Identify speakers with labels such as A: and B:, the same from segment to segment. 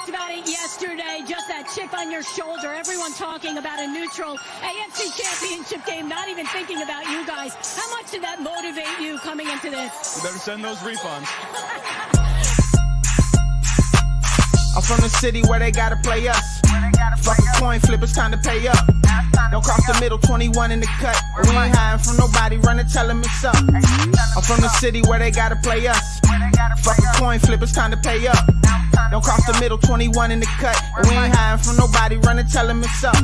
A: talked about it yesterday, just that chip on your shoulder. Everyone talking about a neutral AFC Championship game, not even thinking about you guys. How much did that motivate you coming into this?
B: You better send those refunds.
C: I'm from the city where they gotta play us. Fuck a coin flip, it's time to pay up. Don't cross the middle, 21 in the cut. We ain't hiding from nobody, run and tell them it's up. I'm from the city where they gotta play us. Fuck a coin flip, it's time to pay up. Don't cross the middle, 21 in the cut. We ain't hiding from nobody, run and tell them it's up.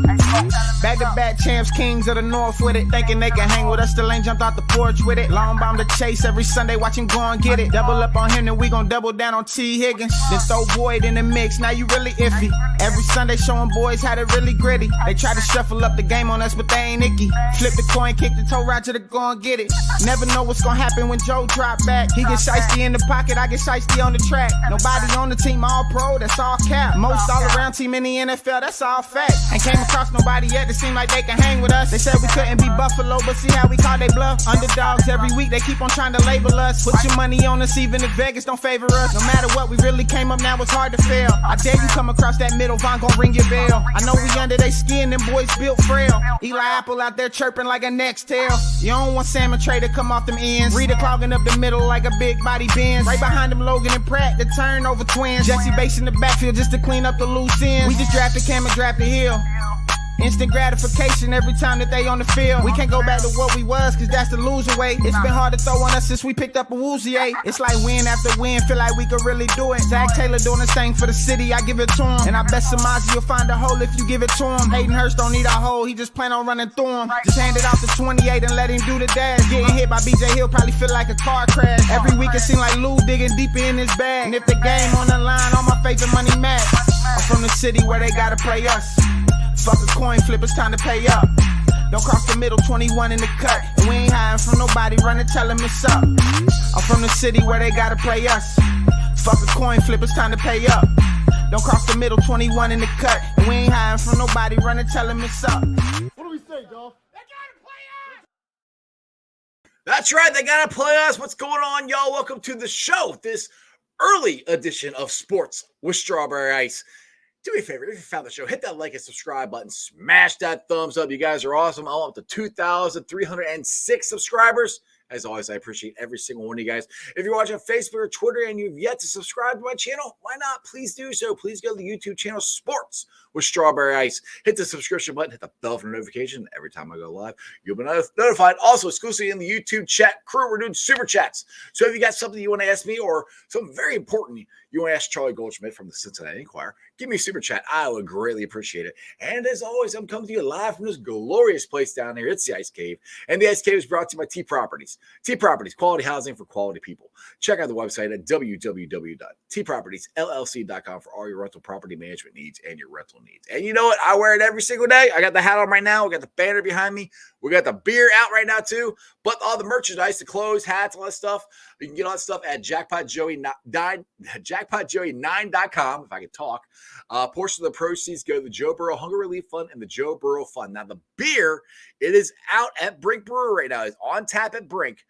C: Back-to-back champs, kings of the north with it. Thinking they can hang with us, still ain't jumped out the porch with it. Long bomb to chase every Sunday, watch him go and get it. Double up on him, then we gon' double down on T. Higgins. Then throw Boyd in the mix, now you really iffy. Every Sunday showing boys how to really gritty. They try to shuffle up the game on us, but they ain't icky. Flip the coin, kick the toe right to the go and get it. Never know what's gonna happen when Joe drop back. He get shiesty in the pocket, I get shiesty on the track. Nobody on the team all pro, that's all cap. Most all around team in the NFL, that's all fact. Ain't came across nobody yet that seem like they can hang with us. They said we couldn't be Buffalo, but see how we call they bluff. Underdogs every week, they keep on trying to label us. Put your money on us, even if Vegas don't favor us. No matter what, we really came up, now it's hard to fail. I dare you come across that middle, Von gon' ring your bell. I know we under they skin, them boys built frail. Eli Apple out there chirping like a next tail. You don't want Salmon Trey to come off them ends. Rita clogging up the middle like a big body Benz. Right behind them Logan and Pratt, the turnover twins. Jesse Bates in the backfield just to clean up the loose ends. We just drafted Cam and drafted Hill. Instant gratification every time that they on the field. We can't go back to what we was, cause that's the loser way. It's been hard to throw on us since we picked up a woozy. It's like win after win, feel like we could really do it. Zach Taylor doing his thing for the city, I give it to him. And I bet Samazi will find a hole if you give it to him. Hayden Hurst don't need a hole, he just plan on running through him. Just hand it off to 28 and let him do the dash. Getting hit by BJ Hill probably feel like a car crash. Every week it seem like Lou digging deeper in his bag. And if the game on the line, all my favorite money match. I'm from the city where they gotta play us. Fuck a coin flip, it's time to pay up. Don't cross the middle, 21 in the cut. And we ain't hiding from nobody, run and tell them it's up. I'm from the city where they gotta play us. Fuck a coin flip, it's time to pay up. Don't cross the middle, 21 in the cut. And we ain't hiding from nobody, run and tell them it's up.
D: What do we say, Dolph?
E: They gotta play us! That's right, they gotta play us. What's going on, y'all? Welcome to the show. This early edition of Sports with Strawberry Ice. Do me a favor, if you found the show, hit that like and subscribe button. Smash that thumbs up. You guys are awesome. I'm up to 2,306 subscribers. As always, I appreciate every single one of you guys. If you're watching Facebook or Twitter and you've yet to subscribe to my channel, why not? Please do so. Please go to the YouTube channel Sports with Strawberry Ice. Hit the subscription button. Hit the bell for notification. Every time I go live, you'll be notified. Also, exclusively in the YouTube chat crew, we're doing super chats. So if you got something you want to ask me or something very important you want to ask Charlie Goldschmidt from the Cincinnati Enquire, give me a super chat. I would greatly appreciate it. And as always, I'm coming to you live from this glorious place down here. It's the Ice Cave. And the Ice Cave is brought to you by T Properties. T Properties, quality housing for quality people. Check out the website at www.tpropertiesllc.com for all your rental property management needs and your rental needs. And you know what? I wear it every single day. I got the hat on right now. We got the banner behind me. We got the beer out right now too. But all the merchandise, the clothes, hats, all that stuff, you can get all that stuff at jackpotjoey9.com, if I can talk. Portion of the proceeds go to the Joe Burrow Hunger Relief Fund and the Joe Burrow Fund. Now, the beer, it is out at Brink Brewery right now. It's on tap at Brink.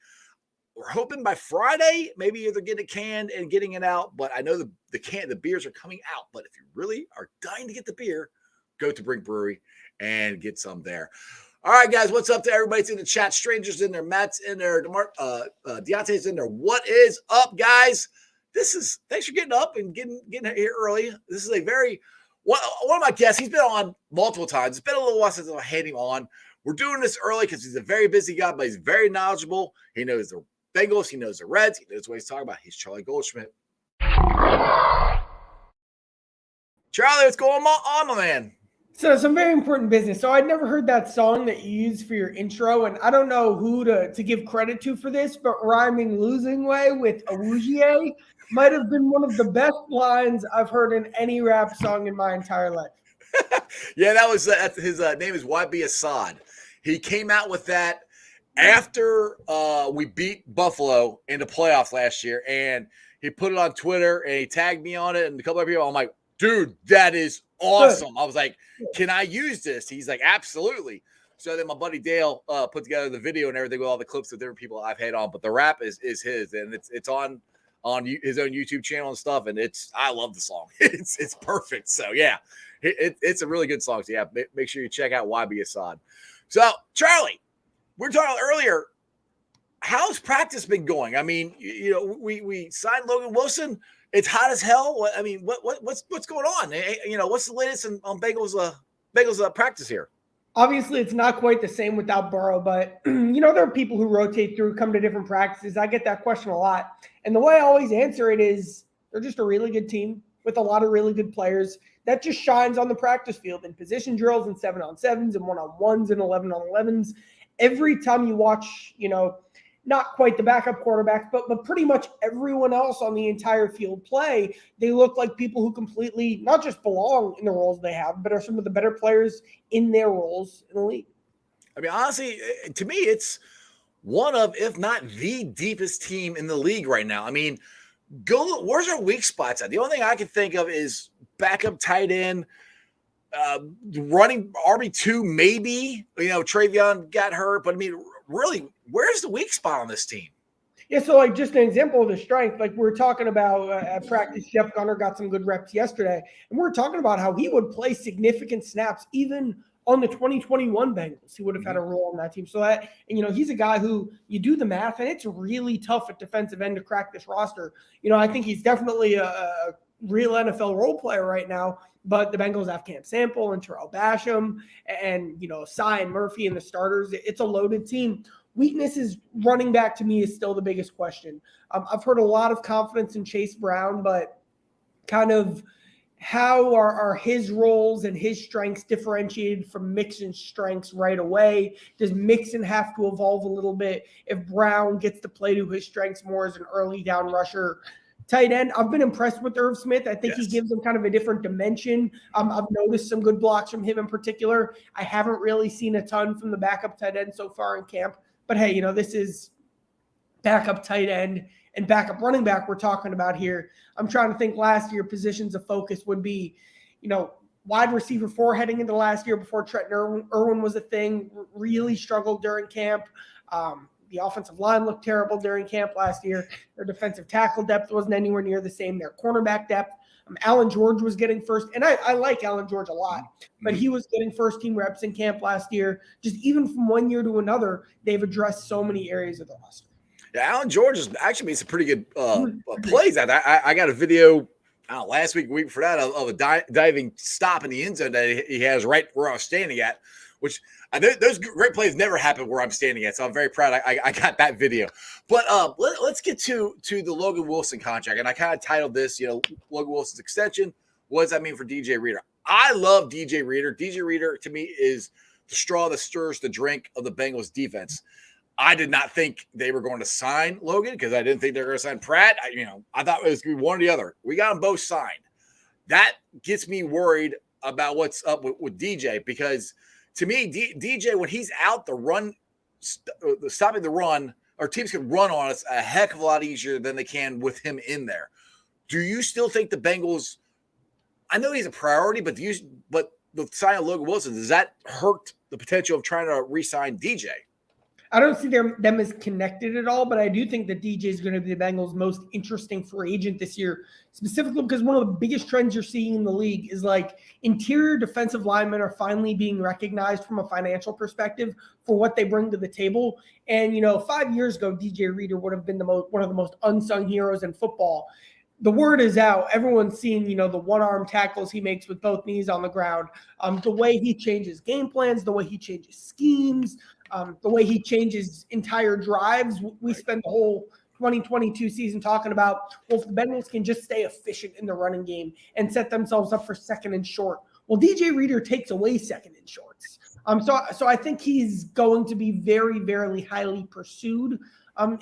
E: We're hoping by Friday, maybe either getting it canned and getting it out. But I know the beers are coming out. But if you really are dying to get the beer, go to Brink Brewery and get some there. All right, guys, what's up to everybody's in the chat? Strangers in there, Matt's in there, Deontay's in there. What is up, guys? Thanks for getting up and getting here early. This is one of my guests. He's been on multiple times. It's been a little while since I had him on. We're doing this early because he's a very busy guy, but he's very knowledgeable. He knows the Bengals. He knows the Reds. He knows what he's talking about. He's Charlie Goldschmidt. Charlie, what's going on, my man?
D: So some very important business. So I'd never heard that song that you used for your intro, and I don't know who to give credit to for this, but rhyming losing way with Awuzie might have been one of the best lines I've heard in any rap song in my entire life.
E: Yeah, that was his name is YB Assad. He came out with that after we beat Buffalo in the playoffs last year, and he put it on Twitter and he tagged me on it and a couple of people. I'm like, dude, that is awesome. I was like, can I use this? He's like, absolutely. So then my buddy Dale put together the video and everything with all the clips of different people I've had on, but the rap is his, and it's on on his own YouTube channel and stuff. And I love the song. It's perfect. So yeah, it's a really good song. So yeah, make sure you check out YB Assad. So Charlie, we were talking earlier. How's practice been going? I mean, we signed Logan Wilson. It's hot as hell. I mean, what's going on? What's the latest on Bengals practice here?
D: Obviously, it's not quite the same without Burrow, but there are people who rotate through, come to different practices. I get that question a lot, and the way I always answer it is they're just a really good team with a lot of really good players that just shines on the practice field in position drills and 7-on-7s and 1-on-1s and 11-on-11s. Every time you watch, not quite the backup quarterbacks, but pretty much everyone else on the entire field play, they look like people who completely not just belong in the roles they have, but are some of the better players in their roles in the league.
E: I mean, honestly, to me, it's one of, if not the deepest team in the league right now. I mean, where's our weak spots at? The only thing I can think of is backup tight end, running RB2, maybe. Travion got hurt, but I mean, really, where's the weak spot on this team?
D: Yeah, so just an example of the strength, like we were talking about at practice, Jeff Gunner got some good reps yesterday, and we were talking about how he would play significant snaps even on the 2021 Bengals. He would have had a role on that team. So that, he's a guy who you do the math, and it's really tough at defensive end to crack this roster. I think he's definitely a real NFL role player right now, but the Bengals have Cam Sample and Terrell Basham and, Sy and Murphy and the starters. It's a loaded team. Weakness is running back to me is still the biggest question. I've heard a lot of confidence in Chase Brown, but kind of how are his roles and his strengths differentiated from Mixon's strengths right away? Does Mixon have to evolve a little bit if Brown gets to play to his strengths more as an early down rusher? Tight end, I've been impressed with Irv Smith. I think he gives them kind of a different dimension. I've noticed some good blocks from him in particular. I haven't really seen a ton from the backup tight end so far in camp. But hey, this is backup tight end and backup running back we're talking about here. I'm trying to think last year positions of focus would be, wide receiver 4 heading into last year before Trenton Irwin was a thing, really struggled during camp. The offensive line looked terrible during camp last year. Their defensive tackle depth wasn't anywhere near the same. Their cornerback depth. Alan George was getting first, and I like Alan George a lot, but he was getting first-team reps in camp last year. Just even from one year to another, they've addressed so many areas of the roster.
E: Yeah, Alan George has actually made some pretty good plays. I got a video last week, week before that, of a diving stop in the end zone that he has right where I was standing at, which – those great plays never happen where I'm standing at, so I'm very proud I got that video. But let's get to the Logan Wilson contract, and I kind of titled this, Logan Wilson's extension. What does that mean for DJ Reader? I love DJ Reader. DJ Reader, to me, is the straw that stirs the drink of the Bengals defense. I did not think they were going to sign Logan because I didn't think they were going to sign Pratt. I thought it was going to be one or the other. We got them both signed. That gets me worried about what's up with DJ because – to me, DJ, when he's out stopping the run, our teams can run on us a heck of a lot easier than they can with him in there. Do you still think the Bengals? I know he's a priority, but the sign of Logan Wilson, does that hurt the potential of trying to re-sign DJ?
D: I don't see them as connected at all, but I do think that DJ is going to be the Bengals' most interesting free agent this year, specifically because one of the biggest trends you're seeing in the league is like interior defensive linemen are finally being recognized from a financial perspective for what they bring to the table. And, 5 years ago, DJ Reader would have been one of the most unsung heroes in football. The word is out. Everyone's seen, the one-arm tackles he makes with both knees on the ground, the way he changes game plans, the way he changes schemes, the way he changes entire drives. We spent the whole 2022 season talking about, well, if the Bengals can just stay efficient in the running game and set themselves up for second and short. Well, DJ Reader takes away second and shorts. So I think he's going to be very, very highly pursued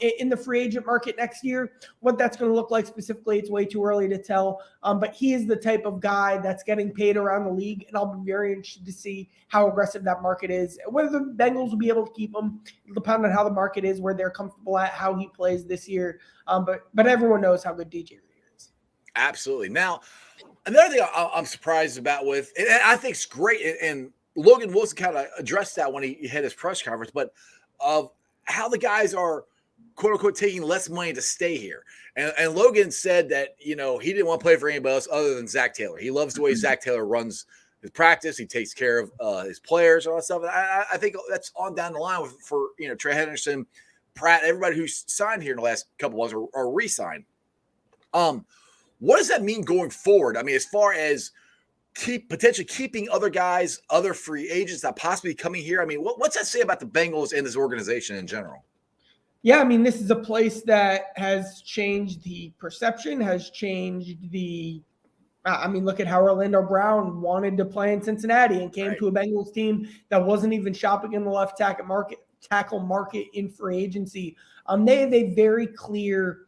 D: in the free agent market next year. What that's going to look like specifically, it's way too early to tell. But he is the type of guy that's getting paid around the league, and I'll be very interested to see how aggressive that market is. Whether the Bengals will be able to keep him, it'll depend on how the market is, where they're comfortable at, how he plays this year. But everyone knows how good DJ Reader is.
E: Absolutely. Now, another thing I'm surprised about and I think it's great, and Logan Wilson kind of addressed that when he had his press conference, but of how the guys are quote unquote taking less money to stay here. And Logan said that, he didn't want to play for anybody else other than Zach Taylor. He loves the way Zach Taylor runs his practice. He takes care of his players and all that stuff. And I think that's on down the line for Trey Henderson, Pratt, everybody who's signed here in the last couple of months or re-signed. What does that mean going forward? I mean, as far as potentially keeping other guys, other free agents that possibly coming here. I mean, what's that say about the Bengals and this organization in general?
D: Yeah, I mean, this is a place that has changed the perception, has changed look at how Orlando Brown wanted to play in Cincinnati and came to a Bengals team that wasn't even shopping in the left tackle market in free agency. They have a very clear,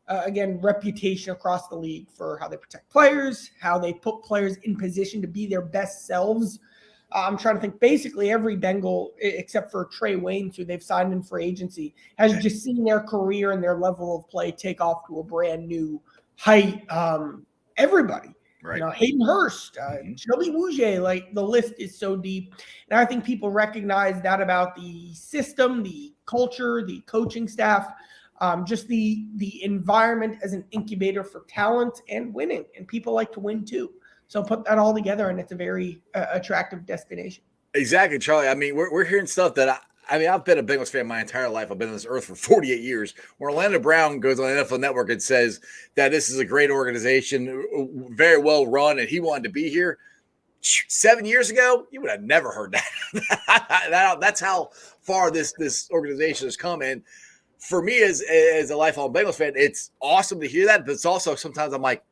D: reputation across the league for how they protect players, how they put players in position to be their best selves. I'm trying to think, basically every Bengal, except for Trey Waynes, who they've signed in free agency, has just seen their career and their level of play take off to a brand new height. Everybody.
E: Right.
D: Hayden Hurst, Shelby Wouge, like the list is so deep. And I think people recognize that about the system, the culture, the coaching staff, just the environment as an incubator for talent and winning. And people like to win too. So put that all together and it's a very attractive destination.
E: Exactly, Charlie. I mean, we're hearing stuff that I've been a Bengals fan my entire life. I've been on this earth for 48 years. Where Orlando Brown goes on NFL Network and says that this is a great organization, very well run, and he wanted to be here. 7 years ago, you would have never heard that. That's how far this organization has come. And for me, as a lifelong Bengals fan, it's awesome to hear that. But it's also sometimes I'm like,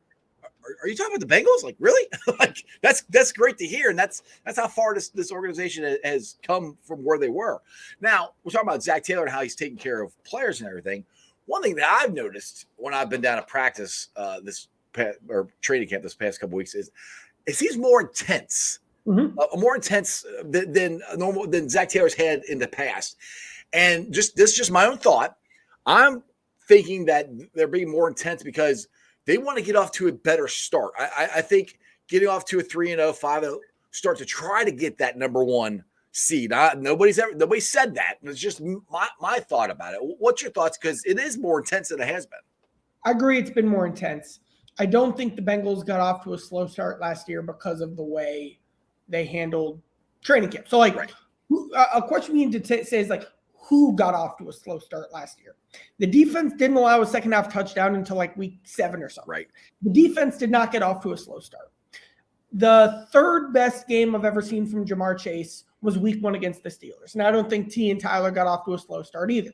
E: are you talking about the Bengals? Like, really? Like, that's great to hear. And that's how far this organization has come from where they were. Now, we're talking about Zach Taylor and how he's taking care of players and everything. One thing that I've noticed when I've been down to practice training camp this past couple of weeks is he's more intense, more intense than normal than Zach Taylor's had in the past. And this is just my own thought. I'm thinking that they're being more intense because they want to get off to a better start. I think getting off to a 3-0, 5-0 start to try to get that number one seed. Nobody said that. It's just my thought about it. What's your thoughts? Because it is more intense than it has been.
D: I agree. It's been more intense. I don't think the Bengals got off to a slow start last year because of the way they handled training camp. So, a question we need to say is who got off to a slow start last year? The defense didn't allow a second half touchdown until week 7 or something.
E: Right.
D: The defense did not get off to a slow start. The third best game I've ever seen from Jamar Chase was week 1 against the Steelers. And I don't think T and Tyler got off to a slow start either.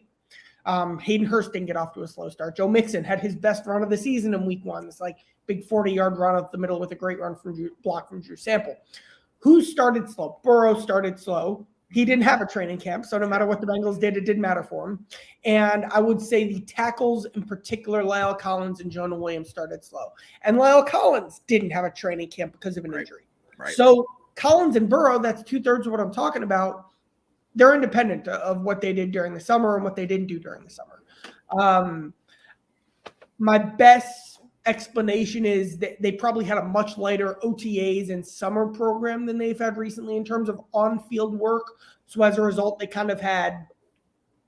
D: Hayden Hurst didn't get off to a slow start. Joe Mixon had his best run of the season in week 1. It's big 40-yard run up the middle with a great run block from Drew Sample. Who started slow? Burrow started slow. He didn't have a training camp, so no matter what the Bengals did, it didn't matter for him. And I would say the tackles, in particular, Lyle Collins and Jonah Williams, started slow. And Lyle Collins didn't have a training camp because of an injury.
E: Right. So
D: Collins and Burrow, that's 2/3 of what I'm talking about. They're independent of what they did during the summer and what they didn't do during the summer. My best explanation is that they probably had a much lighter OTAs and summer program than they've had recently in terms of on-field work. So as a result, they kind of had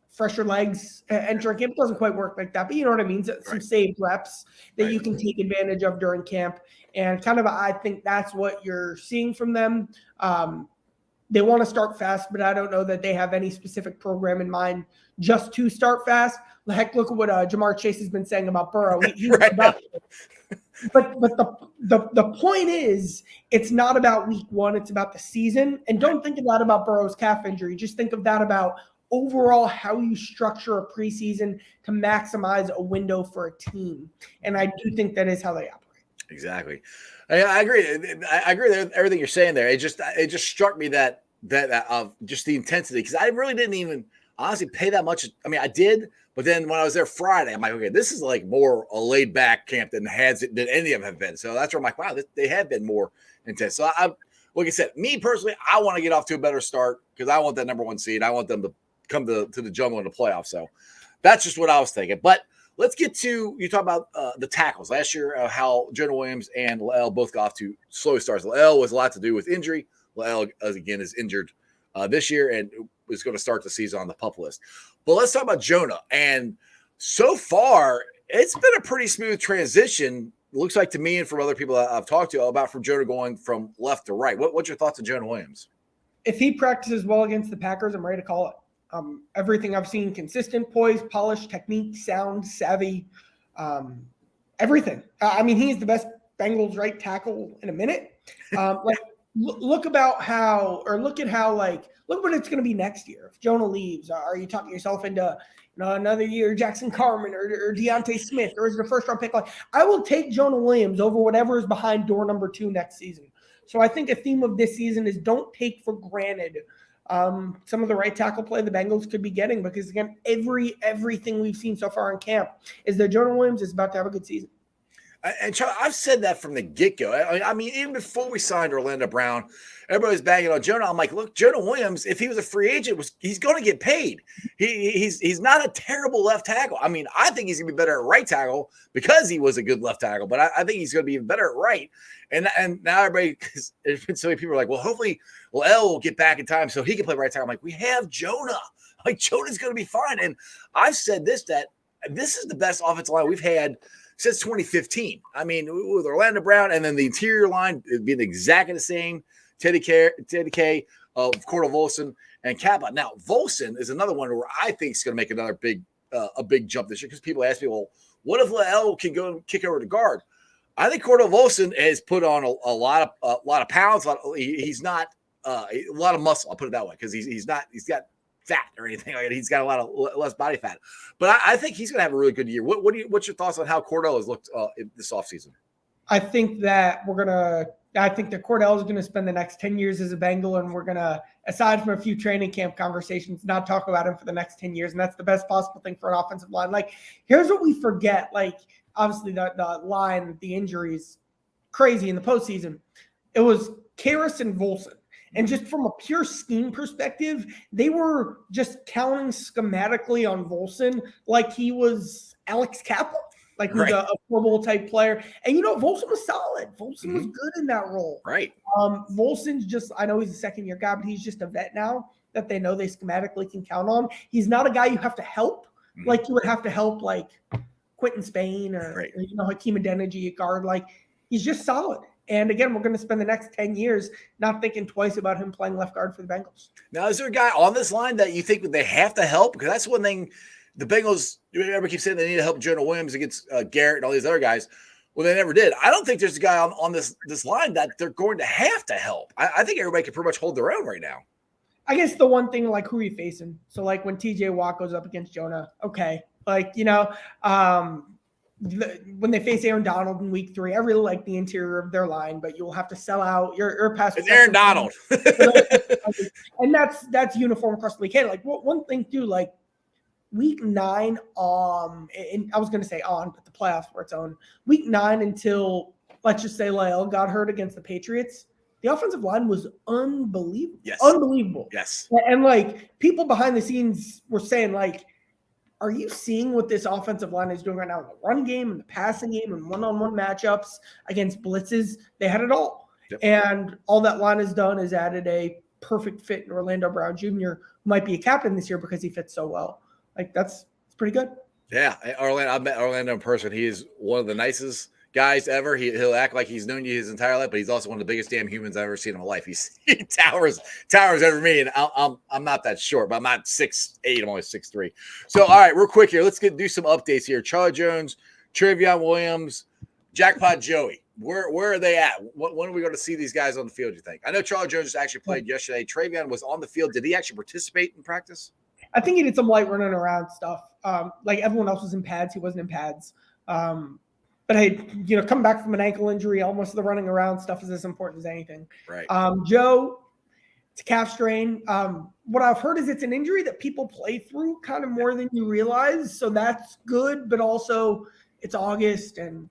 D: fresher legs entering camp. It doesn't quite work like that, but you know what I mean? Some saved reps that you can take advantage of during camp. And I think that's what you're seeing from them. They want to start fast, but I don't know that they have any specific program in mind just to start fast. Heck, look at what Jamar Chase has been saying about Burrow. But the point is, it's not about week 1. It's about the season. And don't think of that about Burrow's calf injury. Just think of that about overall how you structure a preseason to maximize a window for a team. And I do think that is how they operate.
E: Exactly. I agree. I agree with everything you're saying there. It just struck me that of just the intensity, because I really didn't even honestly pay that much. I mean, I did, but then when I was there Friday, I'm like, okay, this is more a laid back camp than any of them have been. So that's where I'm like, wow, they have been more intense. So like I said, me personally, I want to get off to a better start because I want that number one seed. I want them to come to the jungle in the playoffs. So that's just what I was thinking. But let's get to, you talk about the tackles. Last year, how Jonah Williams and Lael both got off to slow starts. Lael was a lot to do with injury. Lael, again, is injured this year and is going to start the season on the PUP list. But let's talk about Jonah. And so far, it's been a pretty smooth transition. It looks like to me and from other people I've talked to about from Jonah going from left to right. What's your thoughts on Jonah Williams?
D: If he practices well against the Packers, I'm ready to call it. Everything I've seen, consistent, poise, polish, technique, sound, savvy, everything. I mean, he's the best Bengals right tackle in a minute. Look at how look what it's going to be next year. If Jonah leaves, are you talking yourself into another year, Jackson Carman or Deontay Smith, or is it a first-round pick? I will take Jonah Williams over whatever is behind door number 2 next season. So I think a theme of this season is don't take for granted some of the right tackle play the Bengals could be getting, because again, everything we've seen so far in camp is that Jonah Williams is about to have a good season.
E: And Charlie, I've said that from the get-go. I mean, even before we signed Orlando Brown, everybody was banging on Jonah. I'm like, look, Jonah Williams, if he was a free agent, he's going to get paid. He's not a terrible left tackle. I mean, I think he's going to be better at right tackle because he was a good left tackle, but I think he's going to be even better at right. And now everybody, there's been so many people are like, well, hopefully L will get back in time so he can play right tackle. I'm like, we have Jonah. Like, Jonah's going to be fine. And I've said that this is the best offensive line we've had since 2015. I mean, with Orlando Brown and then the interior line being exactly the same. Teddy K, Cordell Volson, and Kappa. Now, Volson is another one where I think is going to make another big jump this year, because people ask me, well, what if L can go and kick over to guard? I think Cordell Volson has put on a lot of pounds. He's not a lot of muscle. I'll put it that way, because he's got fat or anything like that. He's got a lot of less body fat. But I think he's going to have a really good year. What's your thoughts on how Cordell has looked this offseason?
D: I think that Cordell is going to spend the next 10 years as a Bengal, and we're going to, aside from a few training camp conversations, not talk about him for the next 10 years. And that's the best possible thing for an offensive line. Here's what we forget. Obviously the line, the injuries, crazy in the postseason. It was Karras and Volson. And just from a pure scheme perspective, they were just counting schematically on Volson like he was Alex Kappa. Who's a Pro Bowl type player. And, Volson was solid. Volson was good in that role.
E: Right.
D: Volson's just, I know he's a second-year guy, but he's just a vet now that they know they schematically can count on. He's not a guy you have to help like you would have to help, Quentin Spain or Hakeem Adeniji at guard. He's just solid. And, again, we're going to spend the next 10 years not thinking twice about him playing left guard for the Bengals.
E: Now, is there a guy on this line that you think they have to help? Because that's one thing – the Bengals, everybody keeps saying they need to help Jonah Williams against Garrett and all these other guys. Well, they never did. I don't think there's a guy on this line that they're going to have to help. I think everybody can pretty much hold their own right now.
D: I guess the one thing, who are you facing? So, when TJ Watt goes up against Jonah, okay. When they face Aaron Donald in week 3, I really like the interior of their line, but you'll have to sell out your pass.
E: It's Aaron Donald.
D: And that's uniform across the league. Hey, one thing too, week 9, and I was going to say but the playoffs were its own. Week 9 until, let's just say, Lael got hurt against the Patriots, the offensive line was unbelievable.
E: Yes.
D: Unbelievable.
E: Yes.
D: And, people behind the scenes were saying, are you seeing what this offensive line is doing right now in the run game and the passing game and one-on-one matchups against blitzes? They had it all. Yep. And all that line has done is added a perfect fit in Orlando Brown Jr., who might be a captain this year because he fits so well. It's pretty good.
E: Yeah, I've met Orlando in person. He is one of the nicest guys ever. He'll act like he's known you his entire life, but he's also one of the biggest damn humans I've ever seen in my life. He towers over me, and I'm not that short, but I'm not 6'8". I'm only 6'3". So, all right, real quick here. Let's do some updates here. Charlie Jones, Trevion Williams, Jackpot Joey. Where are they at? When are we going to see these guys on the field, do you think? I know Charlie Jones actually played yesterday. Trevion was on the field. Did he actually participate in practice?
D: I think he did some light running around stuff. Everyone else was in pads. He wasn't in pads. But hey, coming back from an ankle injury, almost the running around stuff is as important as anything.
E: Right.
D: Joe, it's a calf strain. What I've heard is it's an injury that people play through kind of more than you realize. So that's good, but also it's August and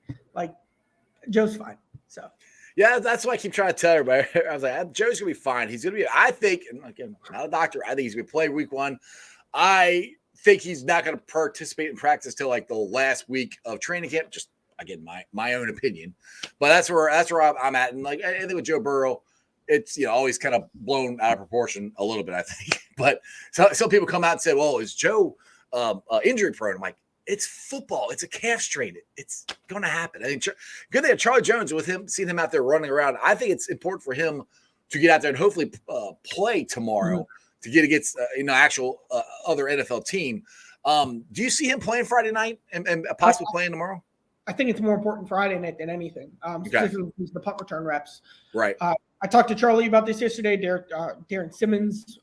D: Joe's fine. So.
E: Yeah, that's why I keep trying to tell everybody. I was like, Joe's going to be fine. He's going to be, I think, and again, not a doctor, I think he's going to play week 1. I think he's not going to participate in practice till the last week of training camp. Just, again, my own opinion. But that's where I'm at. And I think with Joe Burrow, it's always kind of blown out of proportion a little bit, I think. But some people come out and say, well, is Joe injury prone? I'm like, It's football. It's a calf strain. It's going to happen. I think good thing Charlie Jones with him, seeing him out there running around. I think it's important for him to get out there and hopefully play tomorrow to get against actual other NFL team. Do you see him playing Friday night and possibly playing tomorrow?
D: I think it's more important Friday night than anything. Specifically the punt return reps.
E: Right.
D: I talked to Charlie about this yesterday. Darren Simmons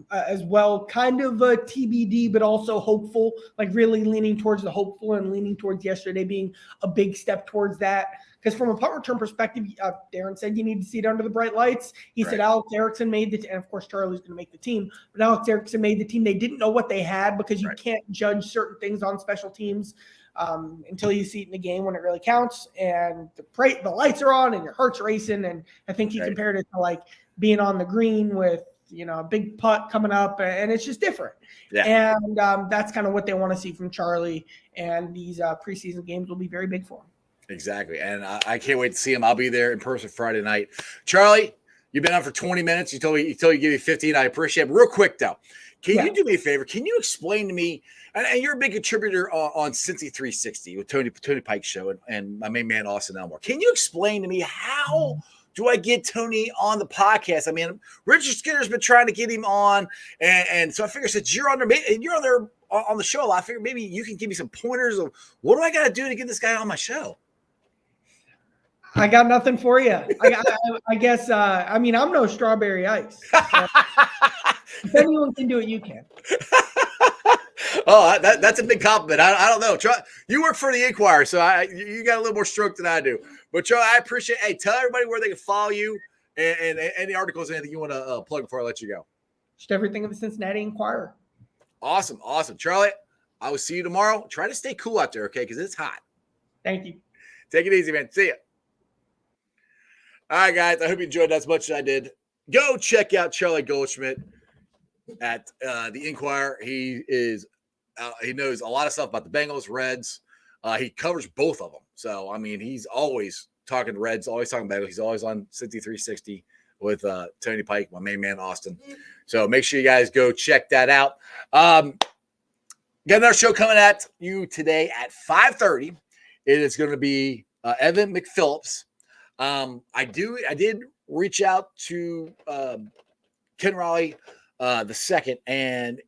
D: as well, kind of a TBD, but also hopeful, like really leaning towards the hopeful and leaning towards yesterday being a big step towards that. Because from a punt return perspective, Darren said you need to see it under the bright lights. He said Alex Erickson made the team, and of course Charlie's going to make the team, but Alex Erickson made the team. They didn't know what they had because you can't judge certain things on special teams until you see it in the game when it really counts. And the lights are on and your heart's racing. And I think he compared it to like being on the green with, a big putt coming up, and it's just different. Yeah. And that's kind of what they want to see from Charlie. And these preseason games will be very big for him.
E: Exactly. And I can't wait to see him. I'll be there in person Friday night. Charlie, you've been on for 20 minutes. You told me give you 15. I appreciate it. Real quick, though. Can you do me a favor? Can you explain to me, and you're a big contributor on Cincy 360 with Tony Pike's show and my main man, Austin Elmore. Can you explain to me how do I get Tony on the podcast? I mean, Richard Skinner's been trying to get him on, and so I figure since you're on there, and you're on there on the show a lot, I figure maybe you can give me some pointers of what do I got to do to get this guy on my show?
D: I got nothing for you. I guess, I'm no strawberry ice. So if anyone can do it, you can.
E: Oh, that's a big compliment. I don't know. You work for the Enquire, so you got a little more stroke than I do. But, Charlie, I appreciate it. Hey, tell everybody where they can follow you and any articles, anything you want to plug before I let you go.
D: Just everything of the Cincinnati Enquire.
E: Awesome. Charlie, I will see you tomorrow. Try to stay cool out there, okay, because it's hot.
D: Thank you.
E: Take it easy, man. See ya. All right, guys. I hope you enjoyed that as much as I did. Go check out Charlie Goldschmidt at the Enquire. He knows a lot of stuff about the Bengals, Reds. He covers both of them. So, he's always talking Reds, always talking Bengals. He's always on Cincy 360 with Tony Pike, my main man, Austin. So make sure you guys go check that out. Got another show coming at you today at 5:30. It is going to be Evan McPhillips. I did reach out to Ken Raleigh the second, and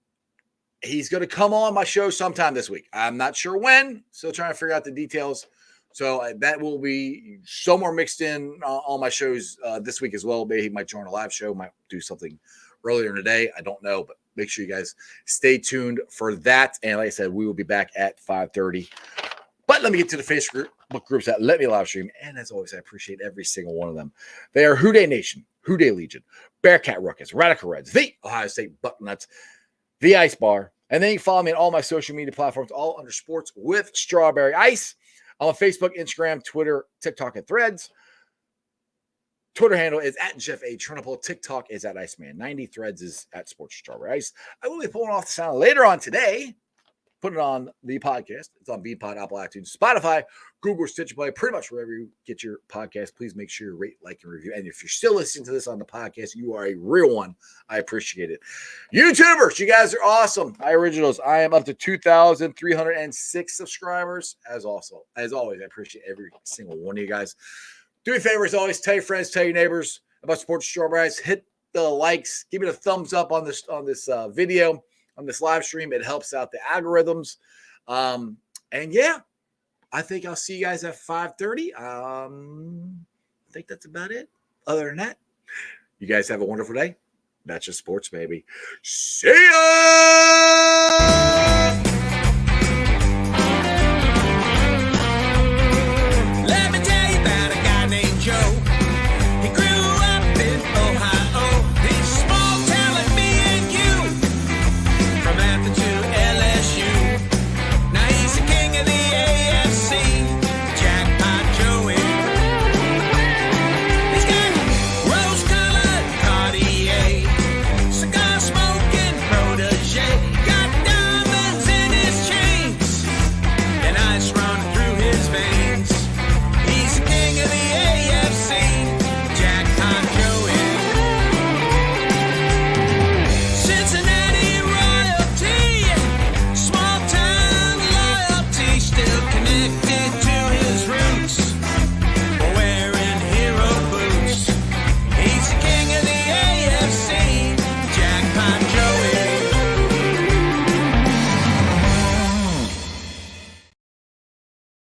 E: he's going to come on my show sometime this week. I'm not sure when, still trying to figure out the details. So that will be somewhere mixed in on my shows this week as well. Maybe he might join a live show, might do something earlier in the day. I don't know, but make sure you guys stay tuned for that. And like I said, we will be back at 5:30. But let me get to the Facebook groups that let me live stream. And as always, I appreciate every single one of them. They are Who Dey Nation, Who Dey Legion, Bearcat Ruckus, Radical Reds, the Ohio State Bucknuts, the Ice Bar. And then you can follow me on all my social media platforms, all under Sports with Strawberry Ice. I'm on Facebook, Instagram, Twitter, TikTok, and Threads. Twitter handle is at Jeff A. Trinipole. TikTok is at Iceman90. Threads is at Sports Strawberry Ice. I will be pulling off the sound later on today. Put it on the podcast. It's on Beanpod, Apple, iTunes, Spotify, Google, Stitcher Play, pretty much wherever you get your podcast. Please make sure you rate, like, and review. And if you're still listening to this on the podcast, you are a real one. I appreciate it. YouTubers, you guys are awesome. Hi, Originals. I am up to 2,306 subscribers. As always, I appreciate every single one of you guys. Do me a favor, as always, tell your friends, tell your neighbors about Sports Strawberry Ice. Hit the likes. Give me the thumbs up on this video. On this live stream, it helps out the algorithms. And yeah, I think I'll see you guys at 5:30. I think that's about it. Other than that, you guys have a wonderful day. That's just sports, baby. See ya!